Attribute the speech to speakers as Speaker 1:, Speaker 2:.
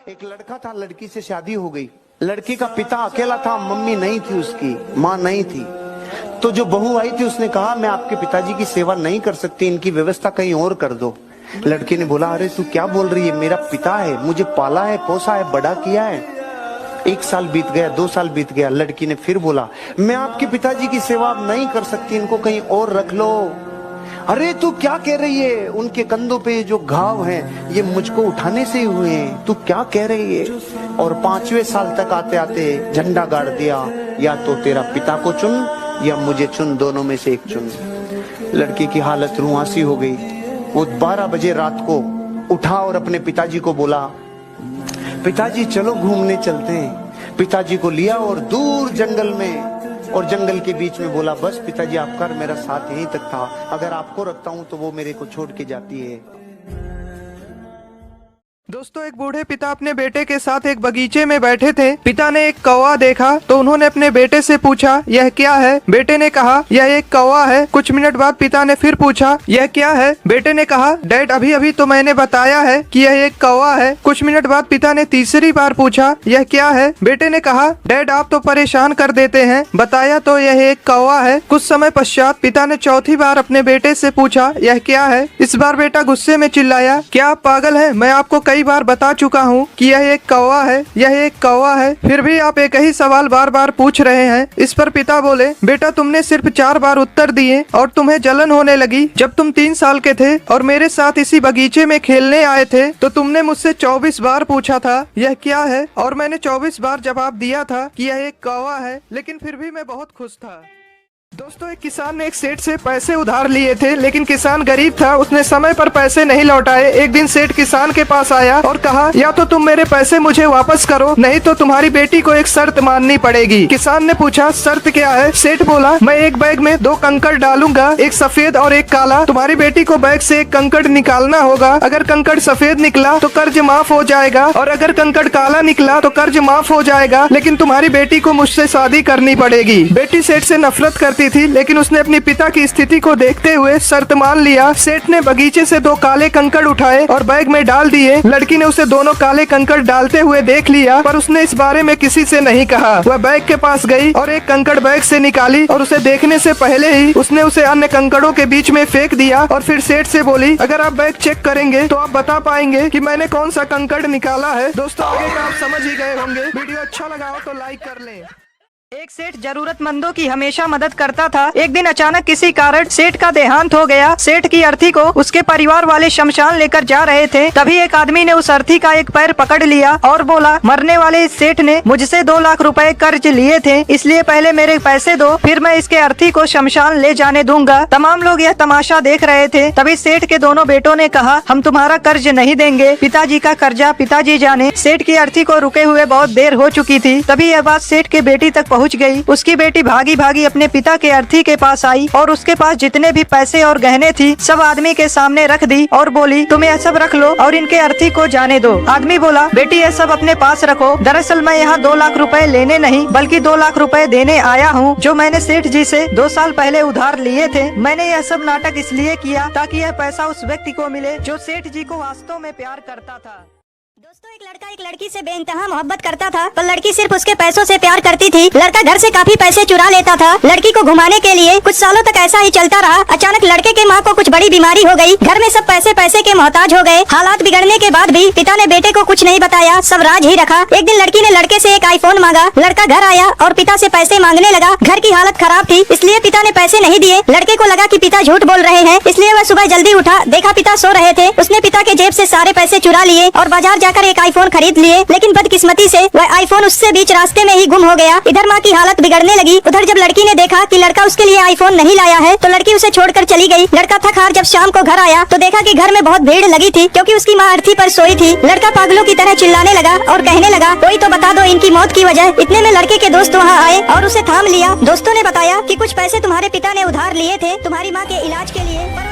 Speaker 1: एक लड़का था, लड़की से शादी हो गई। लड़की का पिता अकेला था, मम्मी नहीं थी, उसकी माँ नहीं थी। तो जो बहू आई थी उसने कहा मैं आपके पिताजी की सेवा नहीं कर सकती, इनकी व्यवस्था कहीं और कर दो। लड़की ने बोला अरे तू क्या बोल रही है, मेरा पिता है, मुझे पाला है, पोसा है, बड़ा किया है। 1 साल बीत गया, 2 साल बीत गया। लड़की ने फिर बोला मैं आपके पिताजी की सेवा नहीं कर सकती, इनको कहीं और रख लो। अरे तू क्या कह रही है, उनके कंधों पे जो घाव हैं ये मुझको उठाने से ही हुए हैं, तू क्या कह रही है। और 5वें साल तक आते आते झंडा गाड़ दिया, या तो तेरा पिता को चुन या मुझे चुन, दोनों में से एक चुन। लड़की की हालत रुआंसी हो गई। वो 12 बजे रात को उठा और अपने पिताजी को बोला पिताजी चलो घूमने चलते हैं। पिताजी को लिया और दूर जंगल में, और जंगल के बीच में बोला बस पिताजी आपका मेरा साथ यहीं तक था, अगर आपको रखता हूं तो वो मेरे को छोड़ के जाती है।
Speaker 2: दोस्तों, एक बूढ़े पिता अपने बेटे के साथ एक बगीचे में बैठे थे। पिता ने एक कौवा देखा तो उन्होंने अपने बेटे से पूछा यह क्या है। बेटे ने कहा यह एक कौवा है। कुछ मिनट बाद पिता ने फिर पूछा यह क्या है। बेटे ने कहा डैड अभी अभी तो मैंने बताया है कि यह एक कौवा है। कुछ मिनट बाद पिता ने तीसरी बार पूछा यह क्या है। बेटे ने कहा डैड आप तो परेशान कर देते हैं, बताया तो यह एक कौवा है। कुछ समय पश्चात पिता ने चौथी बार अपने बेटे से पूछा यह क्या है। इस बार बेटा गुस्से में चिल्लाया क्या आप पागल है, मैं आपको कई बार बता चुका हूँ कि यह एक कौवा है, यह एक कौवा है, फिर भी आप एक ही सवाल बार बार पूछ रहे हैं। इस पर पिता बोले बेटा तुमने सिर्फ 4 बार उत्तर दिए और तुम्हें जलन होने लगी। जब तुम 3 साल के थे और मेरे साथ इसी बगीचे में खेलने आए थे तो तुमने मुझसे 24 बार पूछा था यह क्या है, और मैंने 24 बार जवाब दिया था कि यह एक कौवा है, लेकिन फिर भी मैं बहुत खुश था। दोस्तों, एक किसान ने एक सेठ से पैसे उधार लिए थे, लेकिन किसान गरीब था, उसने समय पर पैसे नहीं लौटाए। एक दिन सेठ किसान के पास आया और कहा या तो तुम मेरे पैसे मुझे वापस करो, नहीं तो तुम्हारी बेटी को एक शर्त माननी पड़ेगी। किसान ने पूछा शर्त क्या है। सेठ बोला मैं एक बैग में 2 कंकड़ डालूंगा, एक सफेद और एक काला। तुम्हारी बेटी को बैग से एक कंकड़ निकालना होगा। अगर कंकड़ सफेद निकला तो कर्ज माफ हो जाएगा, और अगर कंकड़ काला निकला तो कर्ज माफ हो जाएगा, लेकिन तुम्हारी बेटी को मुझसे शादी करनी पड़ेगी। बेटी सेठ से नफरत करती थी, लेकिन उसने अपनी पिता की स्थिति को देखते हुए शर्त मान लिया। सेठ ने बगीचे से 2 काले कंकड़ उठाए और बैग में डाल दिए। लड़की ने उसे दोनों काले कंकड़ डालते हुए देख लिया, पर उसने इस बारे में किसी से नहीं कहा। वह बैग के पास गई और एक कंकड़ बैग से निकाली, और उसे देखने से पहले ही उसने उसे अन्य कंकड़ों के बीच में फेंक दिया, और फिर सेठ से बोली अगर आप बैग चेक करेंगे तो आप बता पाएंगे कि मैंने कौन सा कंकड़ निकाला है। दोस्तों, आगे का आप समझ ही गए होंगे। वीडियो अच्छा लगा हो तो लाइक कर लें। एक सेठ जरूरतमंदों की हमेशा मदद करता था। एक दिन अचानक किसी कारण सेठ का देहांत हो गया। सेठ की अर्थी को उसके परिवार वाले शमशान लेकर जा रहे थे, तभी एक आदमी ने उस अर्थी का एक पैर पकड़ लिया और बोला मरने वाले इस सेठ ने मुझसे 2 लाख रुपए कर्ज लिए थे, इसलिए पहले मेरे पैसे दो, फिर मैं इसके अर्थी को शमशान ले जाने दूंगा। तमाम लोग यह तमाशा देख रहे थे। तभी सेठ के दोनों बेटों ने कहा हम तुम्हारा कर्ज नहीं देंगे, पिताजी का कर्जा पिताजी जाने। सेठ की अर्थी को रुके हुए बहुत देर हो चुकी थी। तभी यह बात सेठ के बेटी तक पहुंच गई। उसकी बेटी भागी भागी अपने पिता के अर्थी के पास आई और उसके पास जितने भी पैसे और गहने थी सब आदमी के सामने रख दी और बोली तुम यह सब रख लो और इनके अर्थी को जाने दो। आदमी बोला बेटी यह सब अपने पास रखो, दरअसल मैं यहाँ 2 लाख रुपए लेने नहीं बल्कि 2 लाख रुपए देने आया हूँ, जो मैंने सेठ जी से 2 साल पहले उधार लिए थे। मैंने यह सब नाटक इसलिए किया ताकि यह पैसा उस व्यक्ति को मिले जो सेठ जी को वास्तव में प्यार करता था।
Speaker 3: दोस्तों, एक लड़का एक लड़की से बेइंतहा मोहब्बत करता था, पर लड़की सिर्फ उसके पैसों से प्यार करती थी। लड़का घर से काफी पैसे चुरा लेता था लड़की को घुमाने के लिए। कुछ सालों तक ऐसा ही चलता रहा। अचानक लड़के के माँ को कुछ बड़ी बीमारी हो गई। घर में सब पैसे पैसे के मोहताज हो गए। हालात बिगड़ने के बाद भी पिता ने बेटे को कुछ नहीं बताया, सब राज ही रखा। एक दिन लड़की ने लड़के से एक आईफोन मांगा। लड़का घर आया और पिता से पैसे मांगने लगा। घर की हालत खराब थी, इसलिए पिता ने पैसे नहीं दिए। लड़के को लगा कि पिता झूठ बोल रहे हैं, इसलिए वह सुबह जल्दी उठा, देखा पिता सो रहे थे। उसने पिता के जेब से सारे पैसे चुरा लिए और बाजार जाकर एक आईफोन खरीद लिए, लेकिन बदकिस्मती से वह आईफोन उससे बीच रास्ते में ही गुम हो गया। इधर माँ की हालत बिगड़ने लगी। उधर जब लड़की ने देखा कि लड़का उसके लिए आईफोन नहीं लाया है तो लड़की उसे छोड़कर चली गई। लड़का थक हार जब शाम को घर आया तो देखा कि घर में बहुत भीड़ लगी थी, क्योंकि उसकी माँ अर्थी पर सोई थी। लड़का पागलों की तरह चिल्लाने लगा और कहने लगा कोई तो बता दो इनकी मौत की वजह। इतने में लड़के के दोस्त वहाँ आए और उसे थाम लिया। दोस्तों ने बताया कि कुछ पैसे तुम्हारे पिता ने उधार लिए थे तुम्हारी माँ के इलाज के लिए।